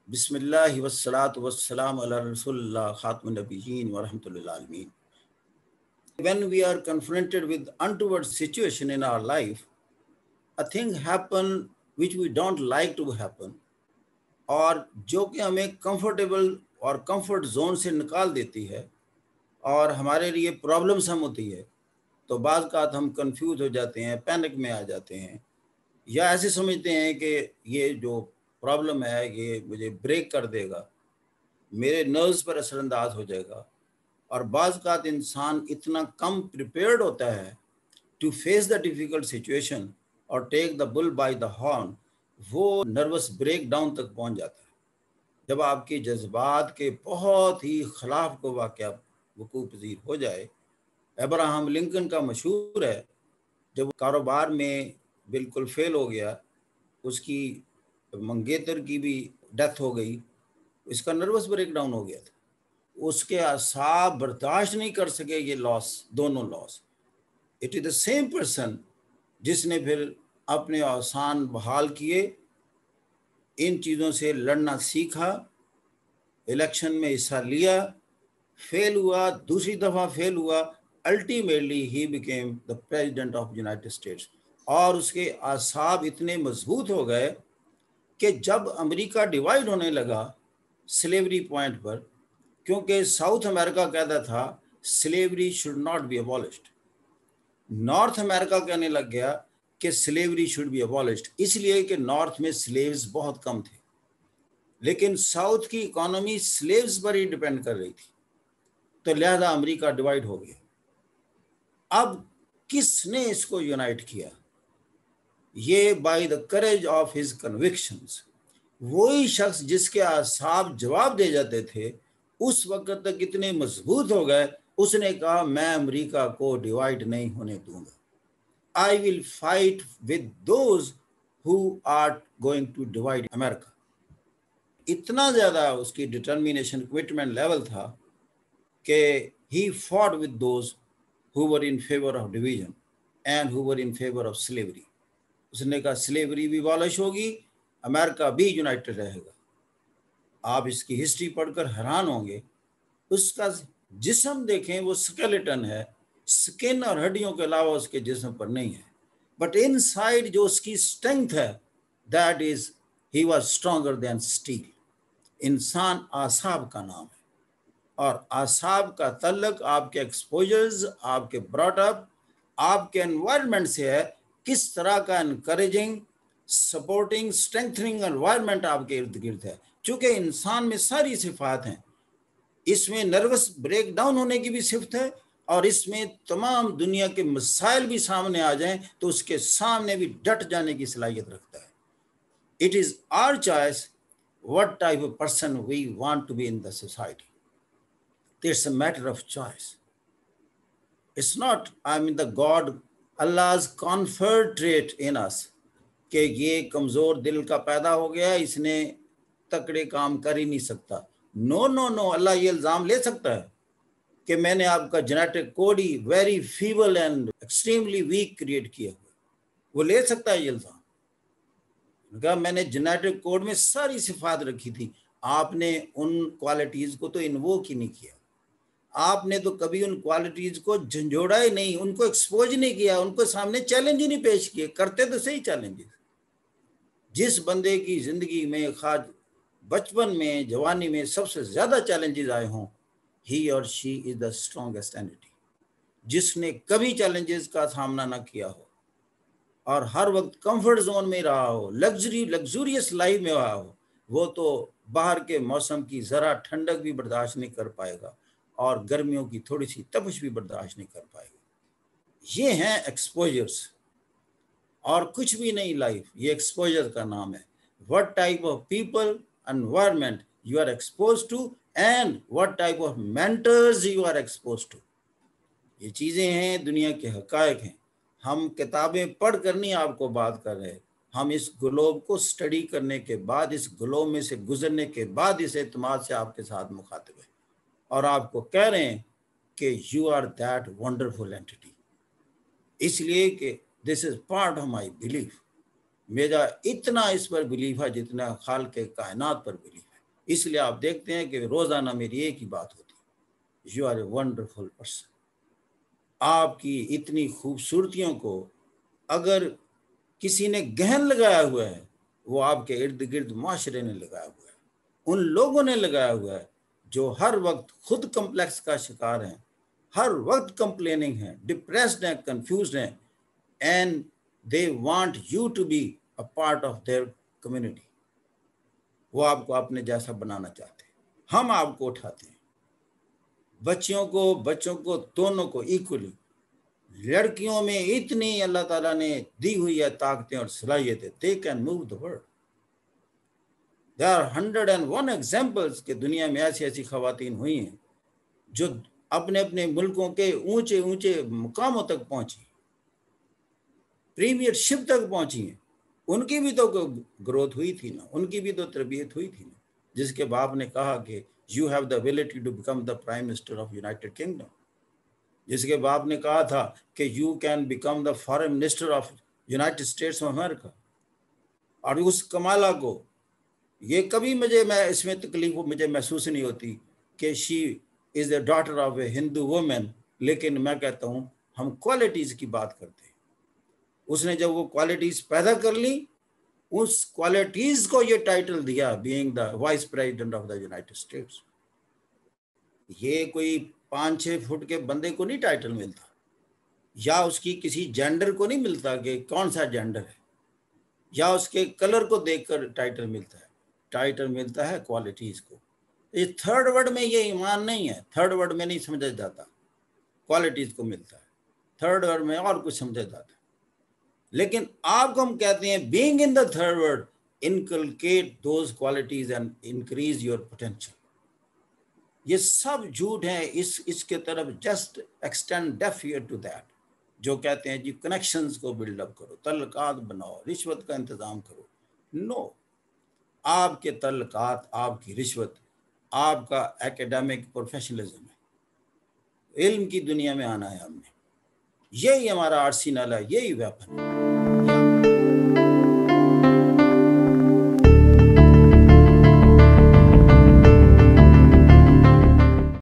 بسم اللہ والصلاة والسلام علی رسول اللہ خاتم النبیین ورحمۃ اللہ العالمین. When we are confronted with untoward situation in our life, a thing happen which we don't like to happen, اور جو کہ ہمیں کمفرٹیبل اور کمفرٹ زون سے نکال دیتی ہے اور ہمارے لیے پرابلمس ہم ہوتی ہے، تو بعض اوقات ہم کنفیوز ہو جاتے ہیں، پینک میں آ جاتے ہیں، یا ایسے سمجھتے ہیں کہ یہ جو پرابلم ہے یہ مجھے بریک کر دے گا، میرے نروز پر اثر انداز ہو جائے گا. اور بعض اوقات انسان اتنا کم پریپیئرڈ ہوتا ہے to face the difficult situation اور take the bull by the horn, وہ نروس بریک ڈاؤن تک پہنچ جاتا ہے جب آپ کے جذبات کے بہت ہی خلاف کو واقعہ وقوع پذیر ہو جائے. ابراہم لنکن کا مشہور ہے، جب کاروبار میں بالکل فیل ہو گیا، اس کی منگیتر کی بھی ڈیتھ ہو گئی، اس کا نروس بریک ڈاؤن ہو گیا تھا، اس کے اعصاب برداشت نہیں کر سکے یہ لاس، دونوں loss. It is the same person جس نے پھر اپنے اعصاب بحال کیے، ان چیزوں سے لڑنا سیکھا، الیکشن میں حصہ لیا، فیل ہوا، دوسری دفعہ فیل ہوا، ultimately he became the president of United status. اور اس کے اعصاب اتنے مضبوط ہو گئے کہ جب امریکہ ڈیوائیڈ ہونے لگا سلیوری پوائنٹ پر، کیونکہ ساؤتھ امریکہ کہتا تھا slavery should not be abolished, north America کہنے لگ گیا کہ سلیوری شوڈ بی ابالشڈ، اس لیے کہ نارتھ میں سلیوز بہت کم تھے، لیکن ساؤتھ کی اکانومی سلیوز پر ہی ڈیپینڈ کر رہی تھی، تو لہذا امریکہ ڈیوائیڈ ہو گیا. اب کس نے اس کو یونائٹ کیا؟ یہ by the courage of his convictions. وہی شخص جس کے اعصاب جواب دے جاتے تھے اس وقت تک اتنے مضبوط ہو گئے، اس نے کہا میں امریکہ کو ڈیوائیڈ نہیں ہونے دوں گا. I will fight with those who are going to divide America. اتنا زیادہ اس کی ڈٹرمینیشن کمٹمنٹ لیول تھا کہ he fought with those who were in favor of division and who were in favor of slavery. اس نے کہا slavery بھی abolish ہوگی، امریکہ بھی یونائٹڈ رہے گا. آپ اس کی ہسٹری پڑھ کر حیران ہوں گے، اس کا جسم دیکھیں وہ سکیلیٹن ہے، سکن اور ہڈیوں کے علاوہ اس کے جسم پر نہیں ہے، بٹ ان سائڈ جو اس کی اسٹرینتھ ہے that is he was stronger than steel. انسان اعصاب کا نام ہے، اور اعصاب کا تعلق آپ کے ایکسپوجرز، آپ کے براٹ اپ، آپ کے انوائرمنٹ سے ہے. کس طرح کا انکریجنگ، سپورٹنگ، اسٹرینتھنگ انوائرمنٹ آپ کے ارد گرد ہے. چونکہ انسان میں ساری صفات ہیں، اس میں نروس بریک ڈاؤن ہونے کی بھی صفت ہے، اور اس میں تمام دنیا کے مسائل بھی سامنے آ جائیں تو اس کے سامنے بھی ڈٹ جانے کی صلاحیت رکھتا ہے. It is our choice what type of person we want to be in the society. It's a matter of choice. It's not, the God, Allah's conferred trait in us کہ یہ کمزور دل کا پیدا ہو گیا، اس نے تکڑے کام کر ہی نہیں سکتا. نو نو نو، اللہ یہ الزام لے سکتا ہے کہ میں نے آپ کا جینیٹک کوڈ ہی very feeble and extremely weak create کیا ہوا، وہ لے سکتا ہے یہ الزام. کہا میں نے جینیٹک کوڈ میں ساری صفات رکھی تھی، آپ نے ان کوالٹیز کو تو انووک ہی نہیں کیا، آپ نے تو کبھی ان کوالٹیز کو جھنجھوڑا ہی نہیں، ان کو ایکسپوز نہیں کیا، ان کو سامنے چیلنج ہی نہیں پیش کیے. کرتے تو صحیح چیلنجز. جس بندے کی زندگی میں خواہ بچپن میں، جوانی میں سب سے زیادہ چیلنجز آئے ہوں، he or she is the strongest entity. جس نے کبھی چیلنجز کا سامنا نہ کیا ہو اور ہر وقت کمفرٹ زون میں رہا ہو، لگزوریس لائف میں رہا ہو، وہ تو باہر کے موسم کی ذرا ٹھنڈک بھی برداشت نہیں کر پائے گا اور گرمیوں کی تھوڑی سی تپش بھی برداشت نہیں کر پائے گا. یہ ہیں ایکسپوجرز، اور کچھ بھی نہیں لائف، یہ ایکسپوجر کا نام ہے. what type of people, environment you are exposed to and what type of mentors you are exposed to. یہ چیزیں ہیں، دنیا کے حقائق ہیں. ہم کتابیں پڑھ کر نہیں آپ کو بات کر رہے، ہم اس گلوب کو سٹڈی کرنے کے بعد، اس گلوب میں سے گزرنے کے بعد اس اعتماد سے آپ کے ساتھ مخاطب ہیں اور آپ کو کہہ رہے ہیں کہ you are that wonderful aunty. اس لیے کہ this is part of my belief. میرا اتنا اس پر بلیف ہے جتنا خالق کائنات پر بلیف ہے. اس لیے آپ دیکھتے ہیں کہ روزانہ میری ایک ہی بات ہوتی ہے، you are a wonderful person. آپ کی اتنی خوبصورتیوں کو اگر کسی نے گہن لگایا ہوا ہے، وہ آپ کے ارد گرد معاشرے نے لگایا ہوا ہے، ان لوگوں نے لگایا ہوا ہے جو ہر وقت خود کمپلیکس کا شکار ہیں، ہر وقت کمپلیننگ ہیں، ڈپریسڈ ہیں، کنفیوزڈ ہیں، and they want you to be a part of their community. وہ آپ کو اپنے جیسا بنانا چاہتے ہیں. ہم آپ کو اٹھاتے ہیں، بچوں کو دونوں کو ایکولی. لڑکیوں میں اتنی اللہ تعالیٰ نے دی ہوئی ہے طاقتیں اور صلاحیتیں، they can move the world. There are 101 examples کہ دنیا میں ایسی ایسی خواتین ہوئی ہیں جو اپنے اپنے ملکوں کے اونچے اونچے مقاموں تک پہنچی، پریمیئر شپ تک پہنچی ہیں. ان کی بھی تو گروتھ ہوئی تھی نا، ان کی بھی تو تربیت ہوئی تھی نا، جس کے باپ نے کہا کہ you have the ability to become the prime minister of United Kingdom, جس کے باپ نے کہا تھا کہ you can become the foreign minister of United States of America. اور اس کمالہ کو یہ کبھی میں اس میں تکلیف مجھے محسوس نہیں ہوتی کہ she is a daughter of a Hindu woman, لیکن میں کہتا ہوں ہم کوالٹیز کی بات کرتے ہیں. اس نے جب وہ کوالٹیز پیدا کر لی، اس کوالٹیز کو یہ ٹائٹل دیا being the vice president of the United States. یہ کوئی 5-6 فٹ کے بندے کو نہیں ٹائٹل ملتا، یا اس کی کسی جینڈر کو نہیں ملتا کہ کون سا جینڈر ہے، یا اس کے کلر کو دیکھ کر ٹائٹل ملتا ہے. ٹائٹل ملتا ہے کوالٹیز کو. یہ تھرڈ ورڈ میں یہ ایمان نہیں ہے، تھرڈ ورڈ میں نہیں سمجھا جاتا، کوالٹیز کو ملتا ہے. تھرڈ ورڈ میں اور کچھ سمجھا جاتا ہے. لیکن آپ کو ہم کہتے ہیں being in the third world inculcate those qualities and increase your potential. یہ سب جھوٹ ہیں. اس کے طرف just extend deaf ear to that, جو کہتے ہیں جی کنیکشنز کو بلڈ اپ کرو، تعلقات بناؤ، رشوت کا انتظام کرو. نو، آپ کے تعلقات، آپ کی رشوت، آپ کا ایکیڈیمک پروفیشنلزم ہے. علم کی دنیا میں آنا ہے ہم نے، یہی ہمارا آرسینل ہے، یہی ویپن ہے.